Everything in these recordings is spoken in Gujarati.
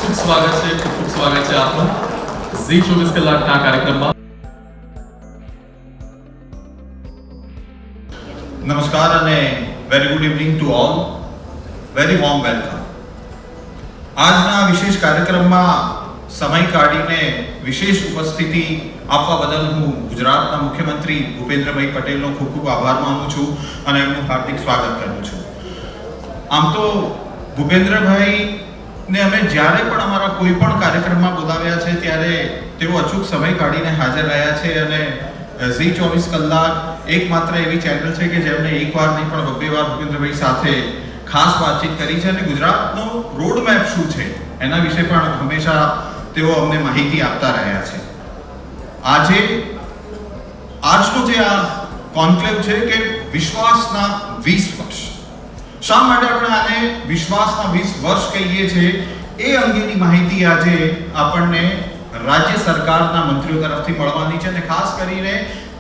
ખૂબ સ્વાગત છે આપનું ઝી 24 કલાકના કાર્યક્રમમાં. નમસ્કાર અને very good evening to all. Very warm welcome. આજના વિશેષ કાર્યક્રમમાં સમય કાઢીને વિશેષ ઉપસ્થિતિ આપવા બદલ હું ગુજરાતના મુખ્યમંત્રી ભૂપેન્દ્રભાઈ પટેલનો ખૂબ ખૂબ આભાર માનું છું અને એમનું હાર્દિક સ્વાગત કરું છું. આમ તો ભૂપેન્દ્રભાઈ ને અમે જ્યારે પણ અમારા કોઈ પણ કાર્યક્રમમાં બોલાવ્યા છે ત્યારે તેઓ અચૂક સમય કાઢીને હાજર રહ્યા છે અને ઝી 24 કલાક એકમાત્ર એવી ચેનલ છે કે જેમને એકવાર નહીં પણ બબ્બે વાર ભૂપેન્દ્રભાઈ સાથે ખાસ વાતચીત કરી છે અને ગુજરાતનો રોડ મેપ શું છે એના વિશે પણ હંમેશા તેઓ અમને માહિતી આપતા રહ્યા છે. આજનો જે આ કોન્ક્લેવ છે કે વિશ્વાસના 20 વર્ષ. શા માટે આપણે આને વિશ્વાસના 20 વર્ષ કહીએ છીએ એ અંગેની માહિતી આજે આપણને રાજ્ય સરકારના મંત્રીઓ તરફથી મળવાની છે અને ખાસ કરીને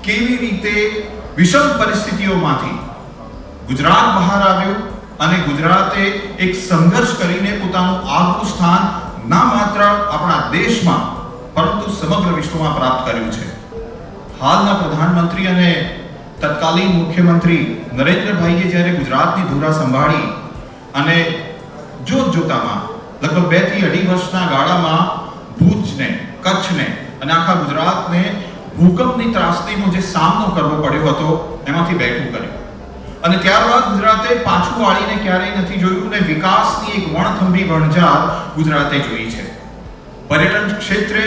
કેવી રીતે વિષમ પરિસ્થિતિઓમાંથી ગુજરાત બહાર આવ્યું અને ગુજરાતે એક સંઘર્ષ કરીને પોતાનું આગવું સ્થાન ના માત્ર આપણા દેશમાં પરંતુ સમગ્ર વિશ્વમાં પ્રાપ્ત કર્યું છે. હાલના પ્રધાનમંત્રી અને તત્કાલીન મુખ્યમંત્રી નરેન્દ્રભાઈએ જ્યારે ગુજરાતની ધુરા સંભાળી અને જોતામાં લગભગ 2 થી 2.5 વર્ષના ગાળામાં ભુજને, કચ્છને અને આખા ગુજરાતને ભૂકંપની ત્રાસદીનો જે સામનો કરવો પડ્યો હતો એમાંથી બેઠું કર્યું અને ત્યારબાદ ગુજરાતે પાછું વાળીને ક્યારેય નથી જોયું ને વિકાસની એક વણથંભી વણઝાર ગુજરાતે જોઈ છે. પર્યટન ક્ષેત્રે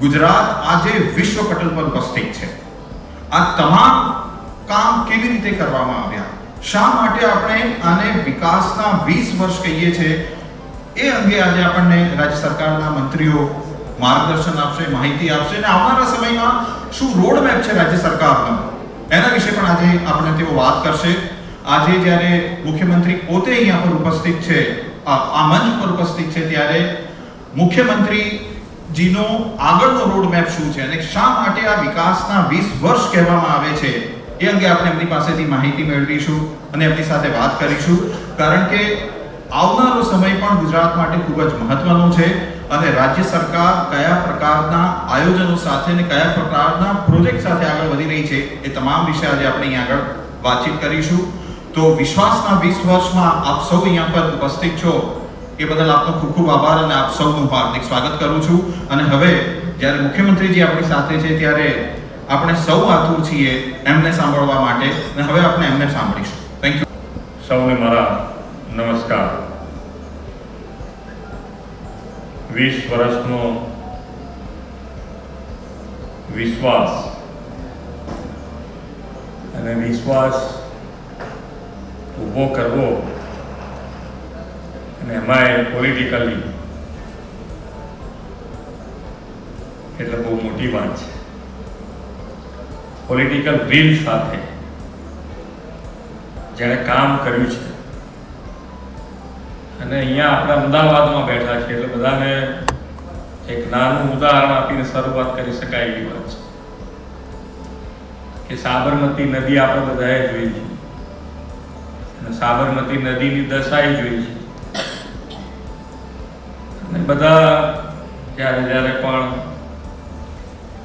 ગુજરાત આજે વિશ્વ પટલ પર ઉપસ્થિત છે. આ તમામ કામ કેવી રીતે કરવામાં આવ્યા, શા માટે આપણે આને વિકાસના 20 વર્ષ કહીએ છીએ એ અંગે આજે આપણને રાજ્ય સરકારના મંત્રીઓ માર્ગદર્શન આપશે, માહિતી આપશે અને આવનારા સમયમાં શું રોડ મેપ છે રાજ્ય સરકારનો એના વિશે પણ આજે આપણે તેઓ વાત કરશે. આજે જ્યારે મુખ્યમંત્રી પોતે અહીંયા પર ઉપસ્થિત છે, આ મંચ પર ઉપસ્થિત છે, ત્યારે મુખ્યમંત્રીજીનો આગળનો રોડ મેપ શું છે અને શા માટે આ વિકાસના 20 વર્ષ કહેવામાં આવે છે એ અંગે આપણે એમની પાસેથી માહિતી મેળવીશું અને એમની સાથે વાત કરીશું. કારણ કે આવનારો સમય પણ ગુજરાત માટે ખૂબ જ મહત્વનો છે અને રાજ્ય સરકાર કયા પ્રકારના આયોજનો સાથે અને કયા પ્રકારના પ્રોજેક્ટ સાથે આગળ વધી રહી છે એ તમામ વિશે આજે આપણે અહીંયા આગળ વાતચીત કરીશું. તો વિશ્વાસના 20 વર્ષમાં આપ સૌ અહીંયા પર ઉપસ્થિત છો એ બદલ આપનો ખૂબ ખૂબ આભાર અને આપ સૌનું હાર્દિક સ્વાગત કરું છું. અને હવે જ્યારે મુખ્યમંત્રીજી આપણી સાથે છે ત્યારે આપણે સૌ આતુર છીએ એમને સાંભળવા માટે અને હવે આપણે એમને સાંભળીશું. Thank you. સૌને મારા નમસ્કાર. 20 વર્ષનો વિશ્વાસ અને વિશ્વાસ ઊભો કરવો અને એમાંય પોલિટિકલી એટલે બહુ મોટી વાત છે. પોલિટિકલ વિલ સાથે જેણે કામ કર્યું છે અને અહીંયા આપણે અમદાવાદમાં બેઠા છીએ એટલે બધાને એક નાનું ઉદાહરણ આપીને શરૂઆત કરી શકાય એવી વાત છે કે સાબરમતી નદી આપણે બધાએ જોઈ છે અને સાબરમતી નદીની દશાએ જોઈ છે અને બધા જ્યારે પણ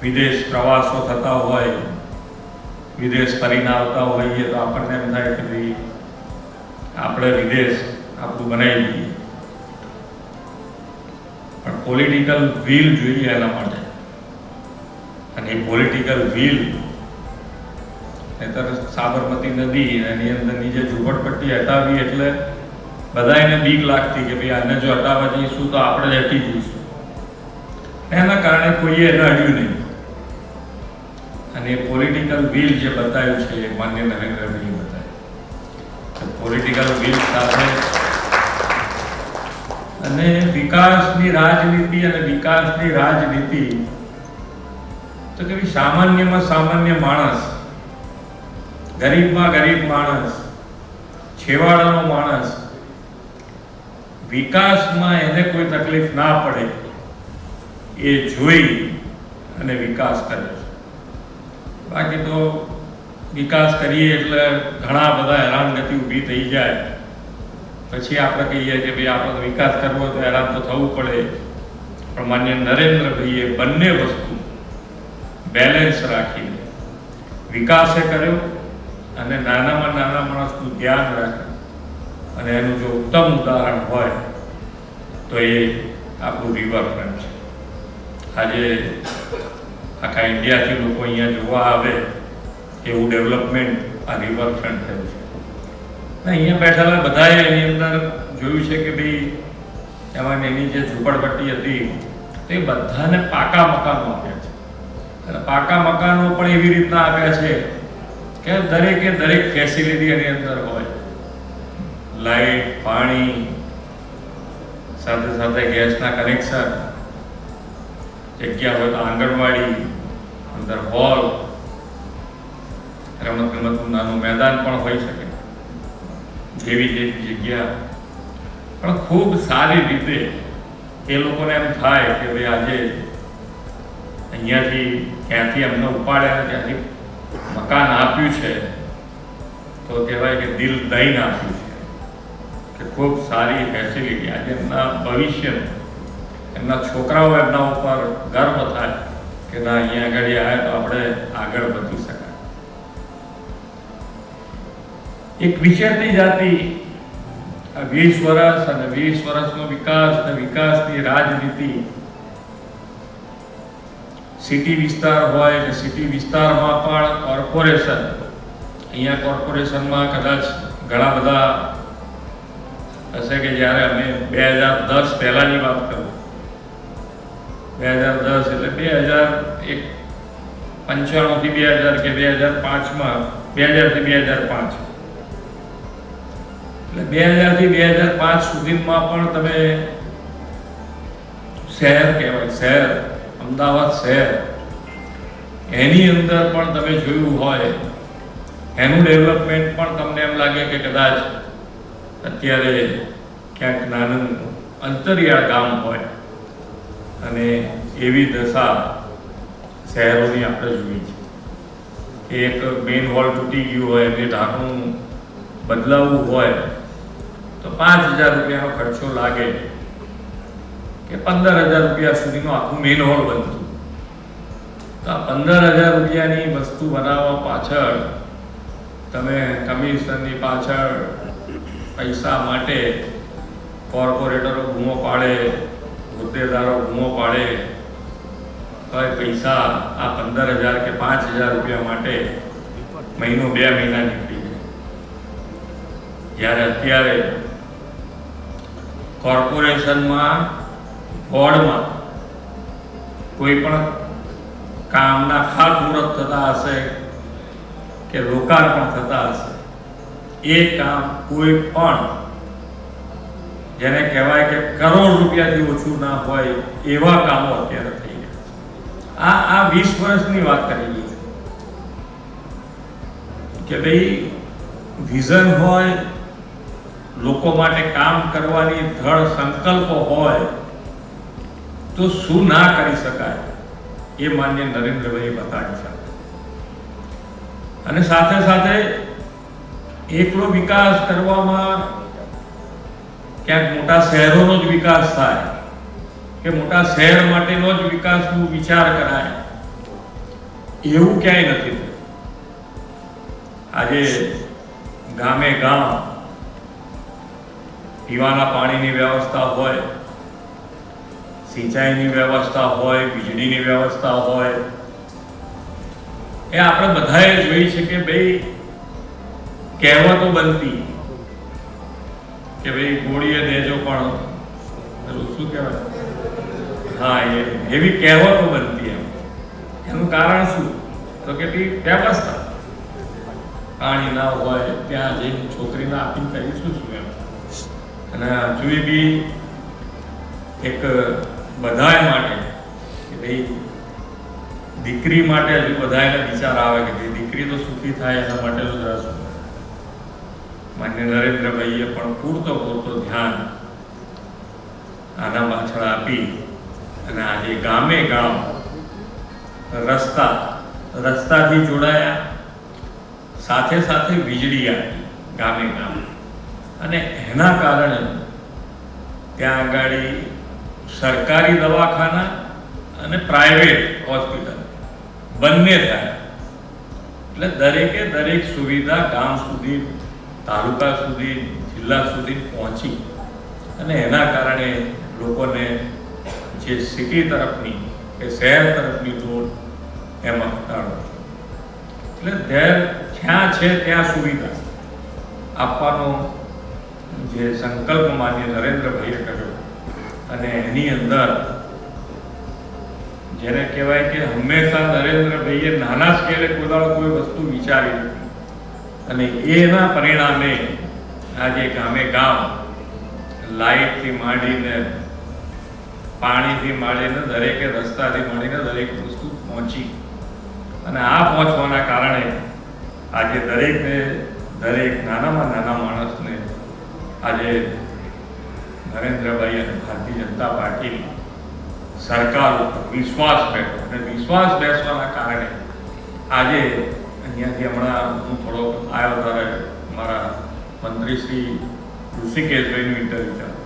વિદેશ પ્રવાસો થતા હોય, વિદેશ ફરીને આવતા હોઈએ તો આપણને એમ થાય કે ભાઈ આપણે વિદેશ આપણું બનાવી દઈએ, પણ પોલિટિકલ વિલ જોઈએ એના માટે. અને એ પોલિટિકલ વિલ નહીતર સાબરમતી નદી એની અંદરની જે ઝૂંપડપટ્ટી હટાવી એટલે બધા એને બીક લાગતી કે ભાઈ આને જો હટાવવા જઈશું તો આપણે હટી જઈશું. એના કારણે કોઈએ એને અડ્યું નહીં અને એ પોલિટિકલ વિલ જે બતાવ્યું છે એ માન્ય નરેન્દ્રભાઈએ બતાવ્યું. પોલિટિકલ વિલ સાથે અને વિકાસની રાજનીતિ અને વિકાસની રાજનીતિ તો કે સામાન્યમાં સામાન્ય માણસ, ગરીબમાં ગરીબ માણસ, છેવાડાનો માણસ વિકાસમાં એને કોઈ તકલીફ ના પડે એ જોઈ અને વિકાસ કરે. બાકી તો વિકાસ કરીએ એટલે ઘણા બધા હેરાનગતિ ઊભી થઈ જાય પછી આપણે કહીએ કે ભાઈ આપણો વિકાસ કરવો તો હેરાન તો થવું પડે, પણ માન્ય નરેન્દ્રભાઈએ બંને વસ્તુ બેલેન્સ રાખીને વિકાસે કર્યો અને નાનામાં નાના માણસનું ધ્યાન રાખ્યું. અને એનું જો ઉત્તમ ઉદાહરણ હોય તો એ આપણું રિવરફ્રન્ટ છે. આજે આખા ઇન્ડિયાથી લોકો અહીંયા જોવા આવે એવું ડેવલપમેન્ટ આ રિવરફ્રન્ટ થયું છે. અહીંયા બેઠેલા બધાએ એની અંદર જોયું છે કે ભાઈ એમાં એની જે ઝૂંપડપટ્ટી હતી તે બધાને પાકા મકાનો આપ્યા છે. અને પાકા મકાનો પણ એવી રીતના આપ્યા છે કે દરેકે દરેક ફેસિલિટી એની અંદર હોય, લાઈટ, પાણી, સાથે સાથે ગેસના કનેક્શન, જગ્યા હોય તો આંગણવાડી, અંદર હોલ, રમત ગમતનું નાનું મેદાન પણ હોઈ શકે, જેવી તેવી જગ્યા. પણ ખૂબ સારી રીતે એ લોકોને એમ થાય કે ભાઈ આજે અહીંયાથી ક્યાંથી એમને ઉપાડ્યા, ત્યાંથી મકાન આપ્યું છે તો કહેવાય કે દિલ દઈને આપ્યું છે, કે ખૂબ સારી ફેસિલિટી. આજે એમના ભવિષ્યનું, એમના છોકરાઓ એમના ઉપર ગર્વ થાય કે ના અહીંયા આગળ આવે તો આપણે આગળ વધી શકાય. એક વિચરતી જાતિ 20 વર્ષ અને 20 વર્ષનો વિકાસ અને વિકાસની રાજનીતિ, સિટી વિસ્તાર હોય કે સિટી વિસ્તારમાં પણ કોર્પોરેશન, અહીંયા કોર્પોરેશનમાં કદાચ ઘણા બધા હશે કે જ્યારે અમે 2010 પહેલાની વાત કરું, 2010 એટલે 2001, 95 થી 2000 કે 2005માં, 2000 થી 2005, એટલે 2000 થી 2005 સુધીમાં પણ તમે શહેર કહેવાય, શહેર અમદાવાદ શહેર, એની અંદર પણ તમે જોયું હોય એનું ડેવલપમેન્ટ પણ તમને એમ લાગે કે કદાચ અત્યારે ક્યાંક નાનું અંતરિયાળ ગામ હોય, અને એવી દશા શહેરોની આપણે જોઈ છે કે એક મેઇન હોલ તૂટી ગયું હોય, એને ઢાંકણું બદલાવવું હોય તો 5000 રૂપિયાનો ખર્ચો લાગે કે 15000 રૂપિયા સુધીનો આખું મેઇન હોલ બનતું. તો આ 15000 રૂપિયાની વસ્તુ બનાવવા પાછળ તમે કમિશનની પાછળ પૈસા માટે કોર્પોરેટરો બૂમો પાડે, હોદ્દેદારો બૂમો પાડે, તો પૈસા આ 15000 કે 5000 રૂપિયા માટે મહિનો 2 મહિના નીકળી જાય. જ્યારે અત્યારે કોર્પોરેશનમાં બોર્ડમાં કોઈ પણ કામના ખાતમુહૂર્ત થતા હશે કે લોકાર્પણ થતા હશે, એ કામ કોઈ પણ જેને કહેવાય કે કરોડ રૂપિયાથી ઓછું ના હોય એવા કામો અત્યારે થઈ ગયા. આ 20 વર્ષની વાત કરી રહી છું કે ભાઈ વિઝન હોય, લોકો માટે કામ કરવાની દ્રઢ સંકલ્પ હોય તો શું ના કરી શકાય એ માન્ય નરેન્દ્રભાઈએ બતાવી શકે. અને સાથે સાથે એકલો વિકાસ કરવામાં ક્યાંક મોટા શહેરોનો જ વિકાસ થાય કે મોટા શહેર માટેનો જ વિકાસનો વિચાર કરાય એવું ક્યાંય નથી થયું. આજે ગામે ગામ પીવાના પાણીની વ્યવસ્થા હોય, સિંચાઈની વ્યવસ્થા હોય, વીજળીની વ્યવસ્થા હોય, એ આપણે બધાએ જોઈ છે કે ભાઈ કહેવતો બનતી કે ભાઈ ગોળીએ દેજો પણ પેલું શું કહેવાય, હા એવી કહેવતો બનતી. એનું કારણ શું તો કે વ્યવસ્થા, પાણી ના હોય ત્યાં જઈને છોકરીને આપીને કરીશું શું એમ. અને હજુ બી એક બધાય માટે કે ભાઈ દીકરી માટે હજુ બધાને વિચાર આવે કે ભાઈ દીકરી તો સુખી થાય એના માટેનું જ રસ. માન્ય નરેન્દ્રભાઈએ પણ પૂરતો ધ્યાન આના પાછળ આપી અને આજે ગામે ગામ રસ્તાથી જોડાયા, સાથે સાથે વીજળી આપી ગામે ગામ. અને એના કારણે ત્યાં આગળ સરકારી દવાખાના અને પ્રાઇવેટ હોસ્પિટલ બંને થાય. એટલે દરેકે દરેક સુવિધા ગામ સુધી, તાલુકા સુધી, જિલ્લા સુધી પહોંચી અને એના કારણે લોકોને જે સિટી તરફની કે શહેર તરફની દોડ એમાં ઘટાડો. એટલે જ્યાં છે ત્યાં સુવિધા આપવાનો જે સંકલ્પ માન્ય નરેન્દ્રભાઈએ કર્યો અને એની અંદર જેને કહેવાય કે હંમેશા નરેન્દ્રભાઈએ નાના સ્કેલે કોઈ વસ્તુ વિચારી નથી અને એના પરિણામે આજે ગામે ગામ લાઇટથી માંડીને પાણીથી માંડીને દરેકે રસ્તાથી માંડીને દરેક વસ્તુ પહોંચી અને આ પહોંચવાના કારણે આજે દરેક નાનામાં નાના માણસને આજે નરેન્દ્રભાઈ અને ભારતીય જનતા પાર્ટીની સરકાર ઉપર વિશ્વાસ બેઠો અને વિશ્વાસ બેસવાના કારણે આજે અહીંયાથી હમણાં હું થોડો આવ્યો ત્યારે મારા મંત્રી શ્રી ઋષિકેશભાઈનું ઇન્ટરવ્યુ ચાલો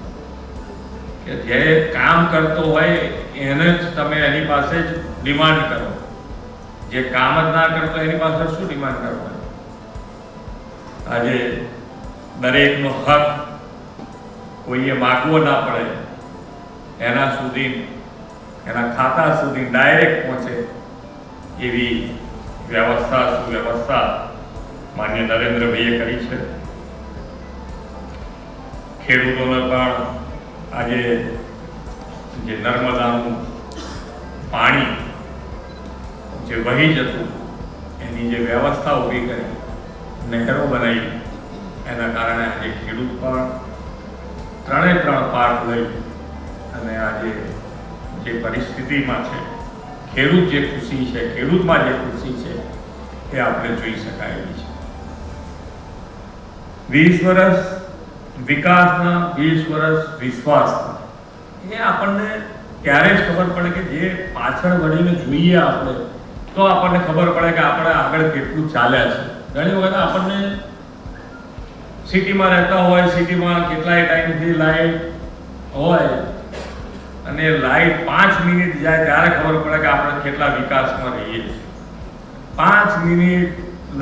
કે જે કામ કરતો હોય એને જ તમે એની પાસે જ ડિમાન્ડ કરો, જે કામ જ ના કરતો એની પાસે શું ડિમાન્ડ કરવાનું. આજે દરેકનો હક કોઈએ માગવો ના પડે, એના સુધી એના ખાતા સુધી ડાયરેક્ટ પહોંચે એવી વ્યવસ્થા સુવ્યવસ્થા માન્ય નરેન્દ્રભાઈએ કરી છે. ખેડૂતોને પણ આજે જે નર્મદાનું પાણી જે વહી જતું એની જે વ્યવસ્થા ઊભી કરી, નહેરો બનાવી, એના કારણે આજે ખેડૂત પણ ત્રણ પાક લઈ અને આજે જે પરિસ્થિતિમાં છે, ખેડૂત જે ખુશી છે, ખેડૂતમાં જે ખુશી છે એ આપણે જોઈ શકાય છે. 20 વર્ષ વિકાસના, 20 વર્ષ વિશ્વાસના, એ આપણને ત્યારે જ ખબર પડે કે જે પાછળ વળીને જોઈએ આપણે તો આપણને ખબર પડે કે આપણે આગળ કેટલું ચાલ્યા છે. ઘણી વખત આપણને સિટીમાં રહેતા હોય, સિટીમાં કેટલાય ટાઈમથી લાઈટ હોય અને લાઈટ 5 મિનિટ જાય ત્યારે ખબર પડે કે આપણે કેટલા વિકાસમાં રહીએ છીએ. 5 મિનિટ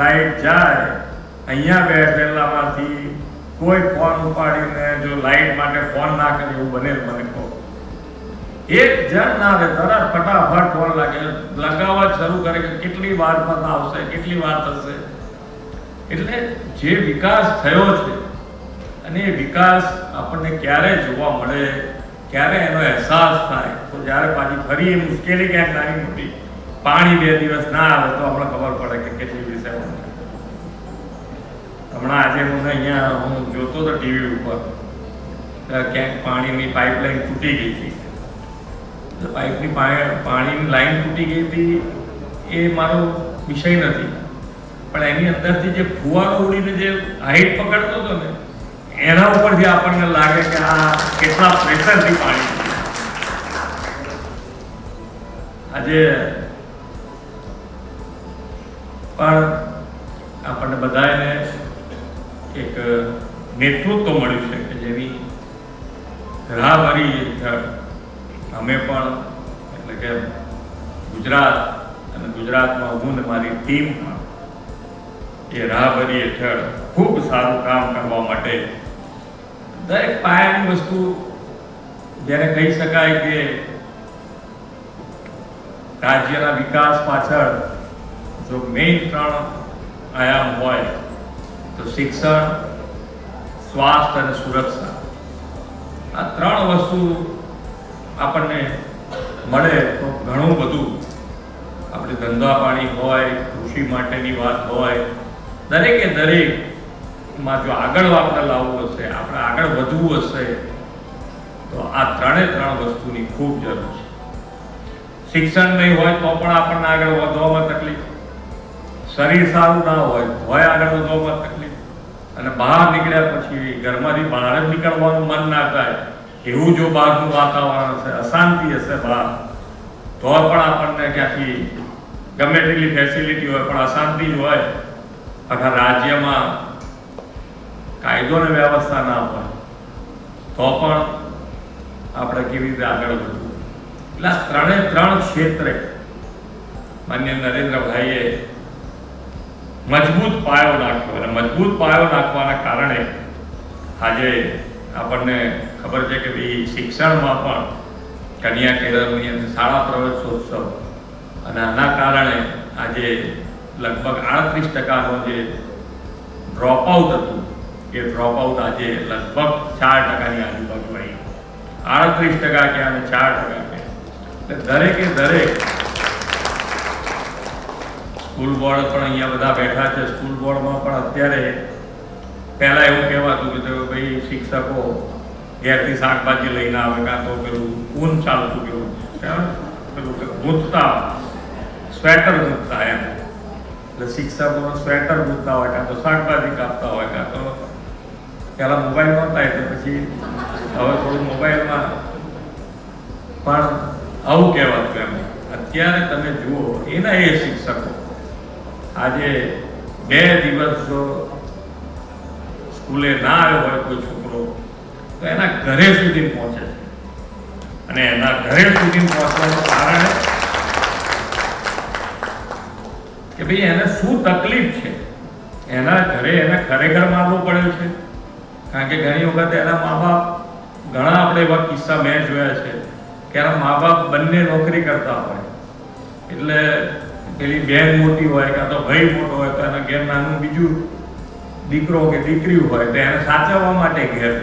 લાઈટ જાય, અહીંયા બેઠેલામાંથી કોઈ ફોન ઉપાડીને જો લાઈટ માટે ફોન ના કરે એવું બને મને કહો. એક જણ ના રહે, તરત ફટાફટ ફોન લગાવવા શરૂ કરે કે કેટલી વાર પર આવશે, કેટલી વાર થશે. એટલે જે વિકાસ થયો છે અને એ વિકાસ આપણને ક્યારે જોવા મળે, ક્યારે એનો અહેસાસ થાય તો જ્યારે પાછી ફરી એ મુશ્કેલી ક્યાંક નાની મોટી પાણી 2 દિવસ ના આવે તો આપણે ખબર પડે કે કેટલી વિષય. હમણાં આજે હું જોતો હતો ટીવી ઉપર ક્યાંક પાણીની પાઇપલાઇન તૂટી ગઈ હતી. પાણીની લાઈન તૂટી ગઈ હતી એ મારો વિષય નથી, પણ એની અંદરથી જે ફુવારો ઉડીને જે હાઈટ પકડતો હતો ને એના ઉપરથી આપણને લાગે કે આ કેટલા પ્રેશરથી પાણી. આજે પણ આપણને બધાને એક નેતૃત્વ મળ્યું છે કે જેની રાહબરી હેઠળ અમે પણ એટલે કે ગુજરાત અને ગુજરાતમાં હું ને મારી ટીમ પણ એ રાહબરી હેઠળ ખૂબ સારું કામ કરવા માટે દરેક પાયાની વસ્તુ જેને કહી શકાય કે રાજ્યના વિકાસ પાછળ જો મેઇન 3 આયામ હોય તો શિક્ષણ, સ્વાસ્થ્ય અને સુરક્ષા. આ 3 વસ્તુ આપણને મળે તો ઘણું બધું આપણે ધંધા પાણી હોય, કૃષિ માટેની વાત હોય, દરેકમાં જો આગળ આપણે લાવવું હશે, આપણે આગળ વધવું હશે તો આ 3 વસ્તુની ખૂબ જરૂર છે. શિક્ષણ નહીં હોય તો પણ આપણને આગળ વધવામાં તકલીફ, શરીર સારું ના હોય આગળ વધવામાં તકલીફ, અને બહાર નીકળ્યા પછી ઘરમાંથી બહાર જ નીકળવાનું મન ના થાય એવું જો બહારનું વાતાવરણ હશે, અશાંતિ હશે બહાર તો પણ આપણને ક્યાંથી ગમે તેટલી ફેસિલિટી હોય પણ અશાંતિ જ હોય, આખા રાજ્યમાં કાયદો અને વ્યવસ્થા ના હોય તો પણ આપણે કેવી રીતે આગળ વધવું. એટલે આ ત્રણ ક્ષેત્રે માન્ય નરેન્દ્રભાઈએ મજબૂત પાયો નાખ્યો અને મજબૂત પાયો નાખવાના કારણે આજે આપણને ખબર છે કે ભાઈ શિક્ષણમાં પણ કન્યા કેળવણી અને શાળા પ્રવેશોત્સવ અને આના કારણે આજે લગભગ 38% જે ડ્રોપ આઉટ હતું એ ડ્રોપ આઉટ આજે લગભગ 4%ની આજુબાજુ આવી. 38% કે અને 4% કે એટલે દરેક સ્કૂલ બોર્ડ પણ અહીંયા બધા બેઠા છે. સ્કૂલ બોર્ડમાં પણ અત્યારે પહેલા એવું કહેવાતું કે ભાઈ શિક્ષકો ઘેરથી શાકભાજી લઈને આવે કાં તો પેલું ઊન ચાલતું પેલું ગૂંથતા સ્વેટર ગૂંથતા એમ એટલે શિક્ષકો સ્વેટર ગૂંથતા હોય કાં તો શાકભાજી કાપતા હોય કાં તો પહેલા મોબાઈલ નહોતા એટલે પછી હવે થોડું મોબાઈલમાં પણ આવું કહેવાતું એમ. અત્યારે તમે જુઓ એના એ શિક્ષકો આજે 2 દિવસ જો સ્કૂલે ના આવ્યો હોય કોઈ છોકરો તો એના ઘરે સુધી પહોંચે છે અને એના ઘરે સુધી પહોંચવાનું કારણ કે ભાઈ એને શું તકલીફ છે, એના ઘરે એને ખરેખર માનવું પડ્યું છે. કારણ કે ઘણી વખત એના મા બાપ, ઘણા આપણે એવા કિસ્સા મેં જોયા છે કે એના મા બાપ બંને નોકરી કરતા હોય એટલે પેલી બહેન મોટી હોય કાં તો ભાઈ મોટો હોય તો એના ઘેર નાનું બીજું દીકરો કે દીકરી હોય તો એને સાચવવા માટે ઘેર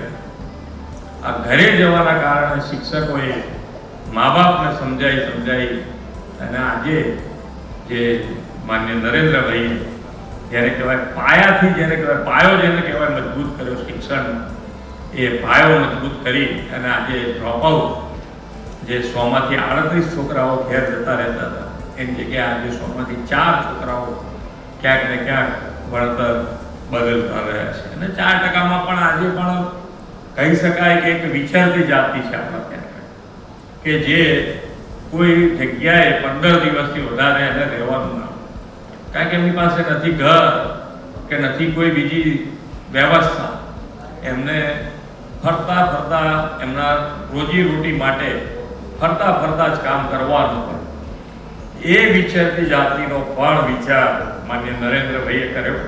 આ ઘરે જવાના કારણે શિક્ષકોએ મા બાપને સમજાઈ અને આજે જે માન્ય નરેન્દ્રભાઈ જેને કહેવાય પાયાથી, જેને કહેવાય પાયો, જેને કહેવાય મજબૂત કર્યો શિક્ષણ, એ પાયો મજબૂત કરી અને આજે ડ્રોપ આઉટ જે 100માંથી 38 છોકરાઓ ઘેર જતા રહેતા હતા એની જગ્યાએ આજે 100માંથી 4 છોકરાઓ ક્યાંક ને ક્યાંક ભણતર બદલતા રહ્યા છે અને 4%માં પણ આજે પણ કહી શકાય કે એક વિચરતી જાતિ છે આપણા ત્યાં કે જે કોઈ જગ્યાએ 15 દિવસથી વધારે એને રહેવાનું ના, કારણ કે એમની પાસે નથી ઘર કે નથી કોઈ બીજી વ્યવસ્થા, એમને ફરતા એમના રોજીરોટી માટે ફરતા જ કામ કરવાનું હોય. એ વિચરતી જાતિનો પણ વિચાર માન્ય નરેન્દ્રભાઈએ કર્યો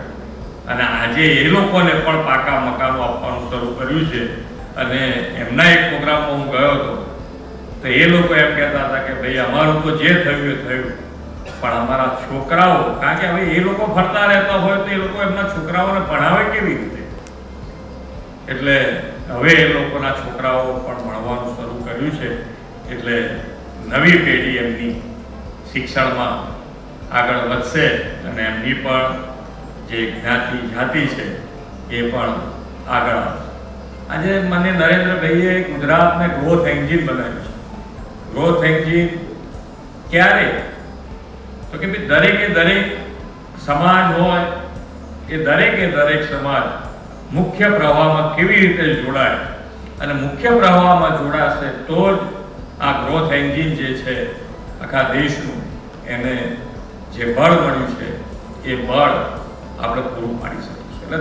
અને આજે એ લોકોને પણ પાકા મકાનો આપવાનું શરૂ કર્યું છે. અને એમના એક પ્રોગ્રામમાં હું ગયો હતો તો એ લોકો એમ કહેતા હતા કે ભાઈ અમારું તો જે થયું એ થયું પણ અમારા છોકરાઓ, કારણ કે હવે એ લોકો ફરતા રહેતા હોય તો એ લોકો એમના છોકરાઓને ભણાવે કેવી રીતે, એટલે હવે એ લોકોના છોકરાઓ પણ ભણવાનું શરૂ કર્યું છે. એટલે નવી પેઢી એમની શિક્ષણમાં આગળ વધશે અને એમની પણ જે જાતિ છે એ પણ આગળ આવશે. આજે મને નરેન્દ્રભાઈએ ગુજરાતને ગ્રોથ એન્જિન બનાવ્યું છે. ગ્રોથ એન્જિન ક્યારે? તો કે ભાઈ દરેક સમાજ હોય એ દરેક સમાજ મુખ્ય પ્રવાહમાં કેવી રીતે જોડાય અને મુખ્ય પ્રવાહમાં જોડાશે તો જ આ ગ્રોથ એન્જિન જે છે આખા દેશનું એને જે બળ મળ્યું છે એ બળ આપણે પૂરું પાડી શકીશું. એટલે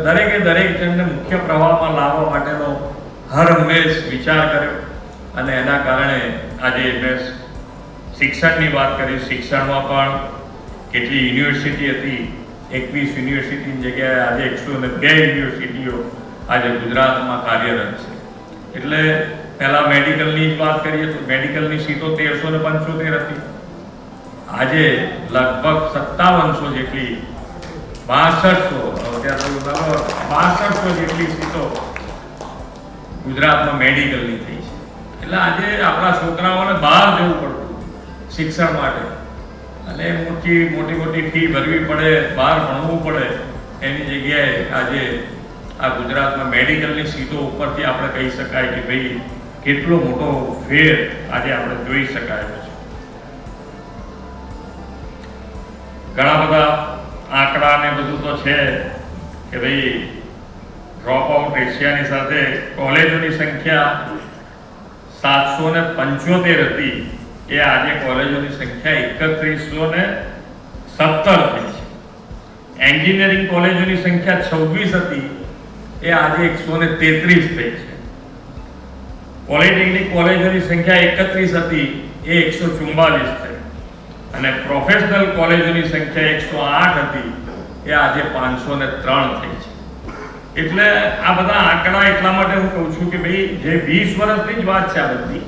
દરેક જણને મુખ્ય પ્રવાહમાં લાવવા માટેનો હર હંમેશ વિચાર કર્યો અને એના કારણે આજે મેં શિક્ષણની વાત કરી. શિક્ષણમાં પણ કેટલી યુનિવર્સિટી હતી, 21 યુનિવર્સિટીની જગ્યાએ આજે 102 યુનિવર્સિટીઓ આજે ગુજરાતમાં કાર્યરત છે. એટલે પહેલા મેડિકલની જ વાત કરીએ તો મેડિકલની સીટો 1375 હતી, આજે લગભગ 5700 જેટલી 6200 જેટલી સીટો ગુજરાતમાં મેડિકલની થઈ છે. એટલે આજે આપણા છોકરાઓને બહાર જવું પડતું શિક્ષણ માટે અને મોટી ફી ભરવી પડે, બહાર ભણવું પડે, એની જગ્યાએ આજે આ ગુજરાતમાં મેડિકલની સીટો ઉપરથી આપણે કહી શકાય કે ભાઈ કેટલો મોટો ફેર આજે આપણે જોઈ શકાય છે. ઘણા બધા આંકડા ને બધું તો છે કે ભાઈ ડ્રોપ આઉટ રેશિયાની સાથે કોલેજોની સંખ્યા 775 હતી, એ આજે કોલેજોની સંખ્યા 3117 થઈ છે. એન્જિનિયરિંગ કોલેજોની સંખ્યા 26 હતી, એ આજે 133 થઈ છે. પોલિટેકનિક કોલેજોની સંખ્યા 31 હતી, એ 144 થઈ, અને પ્રોફેશનલ કોલેજોની સંખ્યા 108 હતી, એ આજે 503 થઈ છે. એટલે આ બધા આંકડા એટલા માટે હું કહું છું કે ભાઈ જે 20 વર્ષની જ વાત છે આ બધી,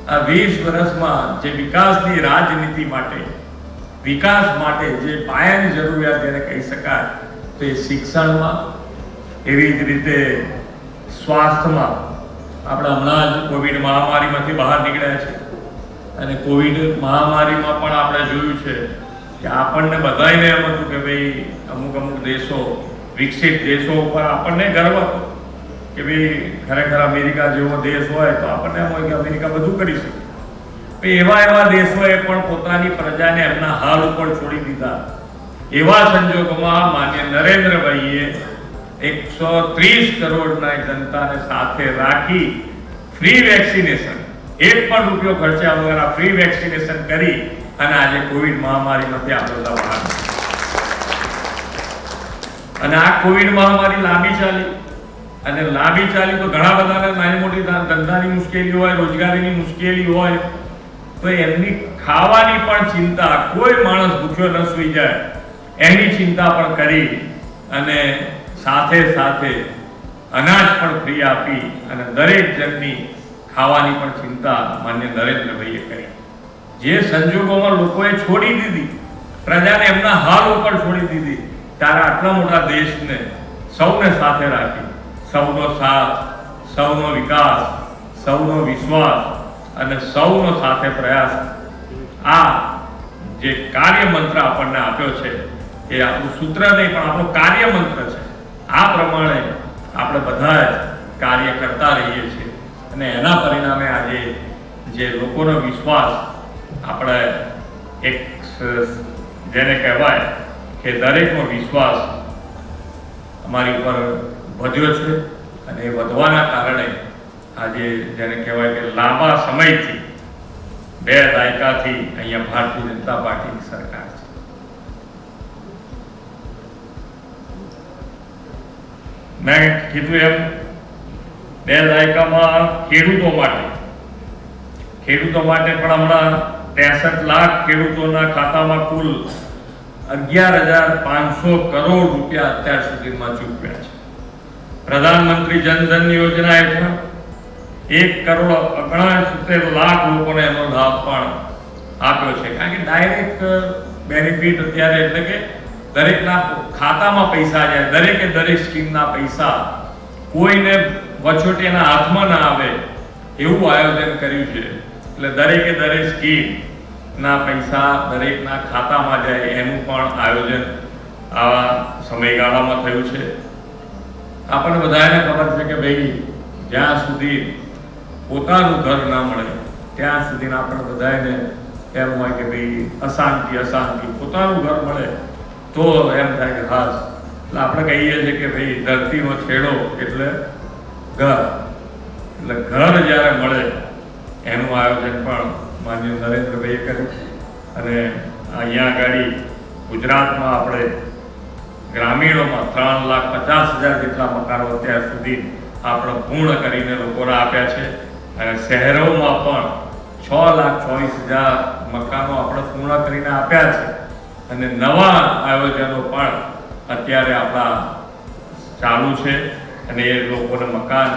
આ 20 વર્ષમાં જે વિકાસની રાજનીતિ માટે, વિકાસ માટે જે પાયાની જરૂરિયાત જેને કહી શકાય તો એ શિક્ષણમાં, એવી જ રીતે સ્વાસ્થ્યમાં. આપણે હમણાં જ કોવિડ મહામારીમાંથી બહાર નીકળ્યા છે, અને કોવિડ મહામારીમાં પણ આપણે જોયું છે કે આપણને બધાને એમ હતું કે ભાઈ અમુક અમુક દેશો, વિકસિત દેશો ઉપર આપણને ગર્વ હતો કે ભાઈ ખરેખર અમેરિકા જેવો દેશ હોય તો આપણને એમ હોય કે અમેરિકા બધું કરી શકે. એવા દેશોએ પણ પોતાની પ્રજાને એમના હાલ ઉપર છોડી દીધા. એવા સંજોગોમાં માન્ય નરેન્દ્રભાઈએ 130 કરોડના જનતાને સાથે રાખી ફ્રી વેક્સિનેશન, એક પણ રૂપિયો ખર્ચ્યા વગર આ ફ્રી વેક્સિનેશન કરી અને આજે કોવિડ મહામારીમાંથી આપણે બહાર. અને આ કોવિડ મહામારી લાંબી ચાલી, અને લાંબી ચાલી તો ઘણા બધાને નાની મોટી ધંધાની મુશ્કેલી હોય, રોજગારીની મુશ્કેલી હોય, તો એમની ખાવાની પણ ચિંતા, કોઈ માણસ ભૂખ્યો ન સૂઈ જાય એની ચિંતા પણ કરી, અને સાથે સાથે અનાજ પણ ફ્રી આપી, અને દરેક જણની ખાવાની પણ ચિંતા માન્ય નરેન્દ્રભાઈએ કરી. જે સંજોગોમાં લોકોએ છોડી દીધી, પ્રજાને એમના હાલ ઉપર છોડી દીધી, ત્યારે આટલા મોટા દેશને સૌને સાથે રાખી, સૌનો સાથ, સૌનો વિકાસ, સૌનો વિશ્વાસ અને સૌનો સાથે પ્રયાસ, આ જે કાર્ય મંત્ર આપણને આપ્યો છે એ આપણું સૂત્ર નહીં પણ આપણો કાર્ય મંત્ર છે. આ પ્રમાણે આપણે બધા જ કાર્ય કરતા રહીએ છીએ, અને એના પરિણામે આજે જે લોકોનો વિશ્વાસ, આપણે એક જેને કહેવાય કે દરેકનો વિશ્વાસ અમારી ઉપર વધ્યો છે, અને એ વધવાના કારણે આજે જેને કહેવાય કે લાંબા સમયથી, 2 દાયકાથી અહીંયા ભારતીય જનતા પાર્ટીની સરકાર છે. મેં કીધું એમ 2 દાયકામાં ખેડૂતો માટે પણ હમણાં 63 લાખ ખેડૂતોના ખાતામાં કુલ 11,500 કરોડ રૂપિયા અત્યાર સુધીમાં ચૂકવ્યા છે. પ્રધાનમંત્રી જનધન યોજના હેઠળ 1,69 લાખ લોકોને એનો લાભ પણ આપ્યો છે. કારણ કે ડાયરેક્ટ બેનિફિટ અત્યારે એટલે કે દરેકના ખાતામાં પૈસા જાય, દરેકે દરેક સ્કીમના પૈસા કોઈને વચોટિયાના હાથમાં ના આવે એવું આયોજન કર્યું છે. એટલે દરેકે દરેક સ્કીમના પૈસા દરેકના ખાતામાં જાય એનું પણ આયોજન આ સમયગાળામાં થયું છે. આપણને બધાને ખબર છે કે ભાઈ જ્યાં સુધી પોતાનું ઘર ના મળે ત્યાં સુધી આપણે બધાને એમ હોય કે ભાઈ અશાંતિ, પોતાનું ઘર મળે તો એમ થાય કે ખાસ. એટલે આપણે કહીએ છીએ કે ભાઈ ધરતીનો છેડો એટલે ઘર, એટલે ઘર જ્યારે મળે એનું આયોજન પણ માન્ય નરેન્દ્રભાઈએ કર્યું. અને અહીંયા આગળ ગુજરાતમાં આપણે ગ્રામીણોમાં 3,50,000 જેટલા મકાનો અત્યાર સુધી આપણે પૂર્ણ કરીને લોકોને આપ્યા છે, અને શહેરોમાં પણ 6,24,000 મકાનો આપણે પૂર્ણ કરીને આપ્યા છે, અને નવા આયોજનો પણ અત્યારે આપણા ચાલુ છે, અને એ લોકોને મકાન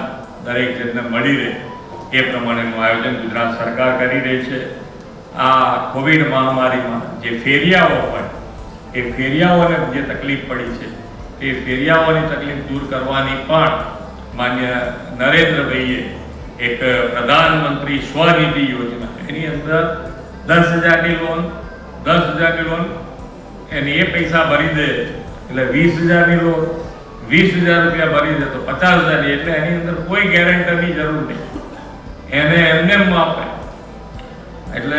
દરેક જણને મળી રહે એ પ્રમાણેનું આયોજન ગુજરાત સરકાર કરી રહી છે. આ કોવિડ મહામારીમાં જે ફેરિયાઓ હોય એ ફેરિયાઓને જે તકલીફ પડી છે એ ફેરિયાઓની તકલીફ દૂર કરવાની પણ માન્ય નરેન્દ્રભાઈએ એક પ્રધાનમંત્રી સ્વનિધિ યોજના, એની અંદર 10,000ની લોન, એની એ પૈસા ભરી દે એટલે 20,000ની લોન, 20,000 રૂપિયા ભરી દે તો 50,000ની, એટલે એની અંદર કોઈ ગેરંટરની જરૂર નહીં, એને એમને આપે. એટલે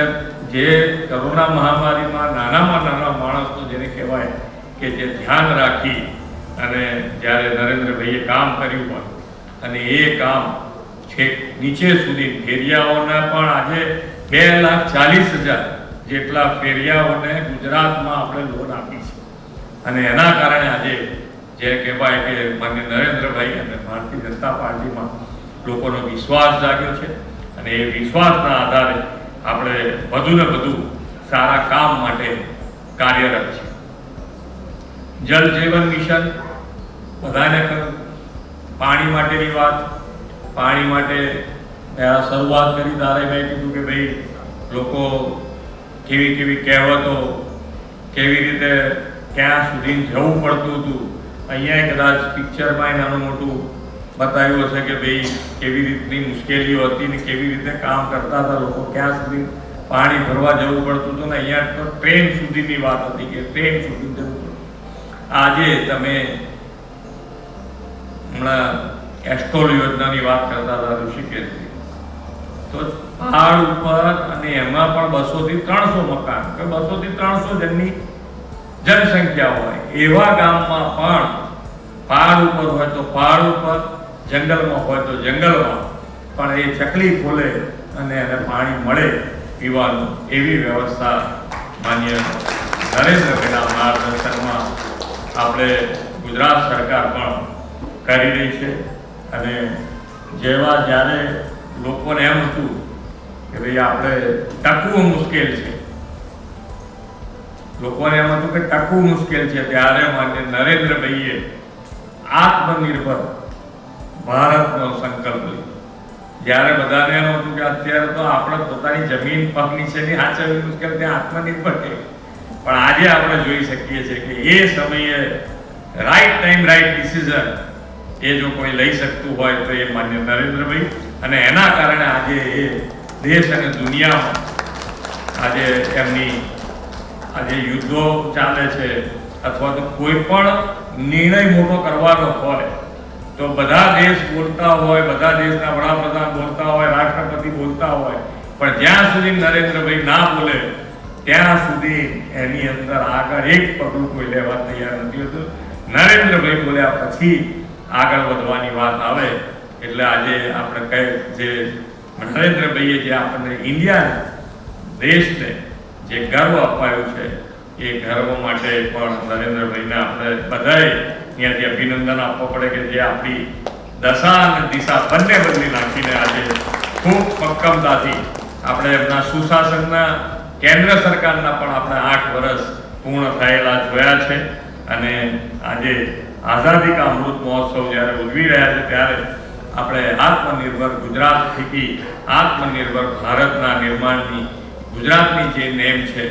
જે કોરોના મહામારીમાં નાનામાં નાના માણસનો જેને કહેવાય કે જે ધ્યાન રાખી અને જ્યારે નરેન્દ્રભાઈએ કામ કર્યું હોય, અને એ કામ છેક નીચે સુધી ફેરિયાઓને પણ આજે 2,40,000 જેટલા ફેરિયાઓને ગુજરાતમાં આપણે લોન આપી છે, અને એના કારણે આજે જે કહેવાય કે માન્ય નરેન્દ્રભાઈ અને ભારતીય જનતા પાર્ટીમાં લોકોનો વિશ્વાસ જાગ્યો છે અને એ વિશ્વાસના આધારે આપણે વધુ ને વધુ સારા કામ માટે કાર્યરત છે. જલ જીવન મિશન બધાને કહ્યું, પાણી માટેની વાત, પાણી માટે શરૂઆત કરી ત્યારે મેં કીધું કે ભાઈ લોકો કેવી કેવી કહેવતો, કેવી રીતે ક્યાં સુધી જવું પડતું હતું. અહીંયા કદાચ પિક્ચરમાં નાનું મોટું બતાવ્યું હશે કે ભાઈ કેવી રીતની મુશ્કેલીઓ હતી ને કેવી રીતે કામ કરતા હતા લોકો, ક્યાં સુધી પાણી ભરવા જવું પડતું હતું ને અહીંયા તો ટ્રેન સુધીની વાત હતી કે ટ્રેન સુધી જવું પડતું. આજે તમે હમણાં એસ્ટોલ યોજનાની વાત કરતા હતા ઋષિકેશથી, તો પહાડ ઉપર અને એમાં પણ 200 થી 300 મકાન, 200 થી 300 જણની જનસંખ્યા હોય એવા ગામમાં પણ પહાડ ઉપર હોય તો પહાડ ઉપર, જંગલમાં હોય તો જંગલમાં પણ એ ચકલી ખોલે અને એને પાણી મળે પીવાનું, એવી વ્યવસ્થા માન્ય નરેન્દ્રભાઈના માર્ગદર્શનમાં આપણે ગુજરાત સરકાર પણ કરી રહી છે. અને જ્યારે લોકોને એમ હતું કે ભાઈ આપણે ટકવું મુશ્કેલ છે, લોકોને એમ હતું કે ટકવું મુશ્કેલ છે, ત્યારે માન્ય નરેન્દ્રભાઈએ આત્મનિર્ભર ભારતનો સંકલ્પ લીધો. જ્યારે બધાને એમ હતું કે અત્યારે તો આપણે પોતાની જમીન પગ નીચેની હાચવવી મુશ્કેલ, ત્યાં આત્મનિર્ભર કે પણ આજે આપણે જોઈ શકીએ છીએ કે એ સમયે રાઈટ ટાઈમ રાઈટ ડિસિઝન એ જો કોઈ લઈ શકતું હોય તો એ માન્ય નરેન્દ્રભાઈ, અને એના કારણે આજે એ દેશ અને દુનિયામાં આજે એમની આજે યુદ્ધો ચાલે છે અથવા તો કોઈ પણ નિર્ણય મોટો કરવાનો હોય તો બધા દેશ બોલતા હોય, બધા દેશના વડાપ્રધાન બોલતા હોય, રાષ્ટ્રપતિ બોલતા હોય, પણ જ્યાં સુધી નરેન્દ્રભાઈ ના બોલે ત્યાં સુધી એની અંદર આગળ એક પગલું કોઈ લેવા તૈયાર નથી હોતું. નરેન્દ્રભાઈ બોલ્યા પછી આગળ વધવાની વાત આવે. એટલે આજે આપણે કહે જે નરેન્દ્રભાઈએ જે આપણને ઇન્ડિયા દેશને જે ગર્વ અપાયું છે એ ગર્વ માટે પણ નરેન્દ્રભાઈને આપણે બધાએ ત્યાંથી અભિનંદન આપવા પડે કે જે આપણી દશા અને દિશા બંને બદલી નાખીને આજે ખૂબ મક્કમતાથી આપણે એમના સુશાસનના કેન્દ્ર સરકારના પણ આપણે 8 વર્ષ પૂર્ણ થયેલા જોયા છે. અને આજે આઝાદી કા અમૃત મહોત્સવ જ્યારે ઉજવી રહ્યા છે ત્યારે આપણે આત્મનિર્ભર ગુજરાતથી આત્મનિર્ભર ભારતના નિર્માણની ગુજરાતની જે નેમ છે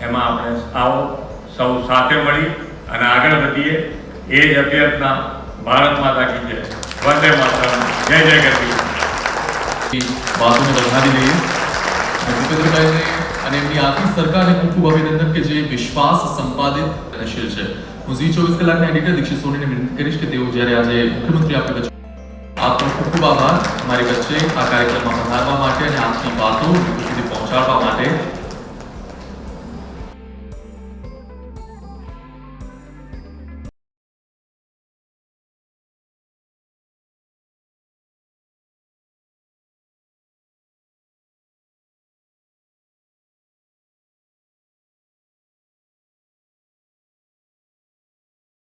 એમાં આપણે આવો સૌ સાથે મળી અને આગળ વધીએ. એ જ અભ્યર્થના. ભારત માતા કી જય, વંદે માતરમ, જય જય ગરવી. વાતોને વધારી લઈએ. ભૂપેન્દ્રભાઈને અને એમની આખી સરકારને ખૂબ ખૂબ અભિનંદન કે જે વિશ્વાસ સંપાદિત પ્રયત્નશીલ છે. હું ઝી 24 કલાકના એડિટર દીક્ષિત સોનીને વિનંતી કરીશ કે તેઓ જ્યારે આજે મુખ્યમંત્રી આપણી વચ્ચે, આપનો ખૂબ ખૂબ આભાર અમારી વચ્ચે આ કાર્યક્રમમાં પધારવા માટે અને આપની વાતો લોકો સુધી પહોંચાડવા માટે.